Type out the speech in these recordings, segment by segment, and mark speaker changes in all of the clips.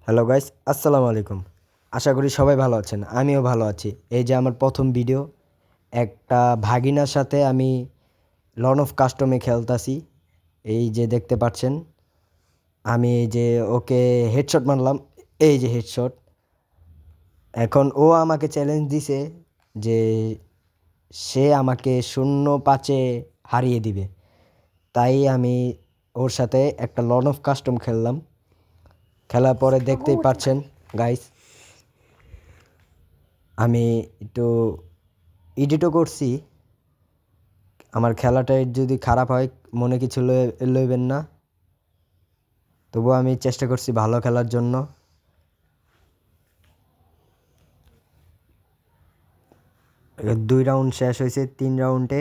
Speaker 1: Hello guys, আসসালামু আলাইকুম। আশা করি সবাই ভালো আছেন। আমিও ভালো আছি। এই যে আমার প্রথম ভিডিও, একটা ভাগিনার সাথে আমি লন অফ কাস্টমে খেলতাছি। এই যে দেখতে পাচ্ছেন, আমি এই যে ওকে হেডশট মারলাম। এই যে হেডশট। এখন ও আমাকে চ্যালেঞ্জ দিছে যে সে আমাকে 0-5-এ হারিয়ে দিবে। তাই আমি ওর সাথে একটা লন অফ কাস্টম খেললাম। খেলার পরে দেখতেই পাচ্ছেন গাইস, আমি একটু এডিটও করছি। আমার খেলাটা যদি খারাপ হয় মনে কিছু লইবেন না। তবুও আমি চেষ্টা করছি ভালো খেলার জন্য। 2 রাউন্ড শেষ হয়েছে, 3 রাউন্ডে।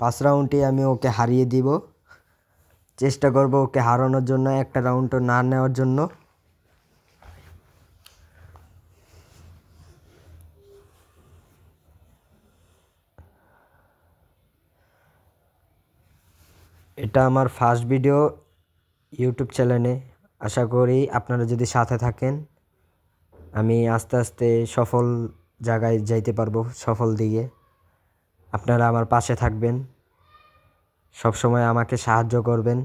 Speaker 1: 5 রাউন্ডে আমি ওকে হারিয়ে দিব। চেষ্টা করব ওকে হারানোর জন্য, একটা রাউন্ডও না নেওয়ার জন্য। এটা আমার ফার্স্ট ভিডিও ইউটিউব চ্যানেলে। আশা করি আপনারা যদি সাথে থাকেন, আমি আস্তে আস্তে সফল জায়গায় যাইতে পারবো, সফল দিকে। আপনারা আমার পাশে থাকবেন, সবসময় আমাকে সাহায্য করবেন।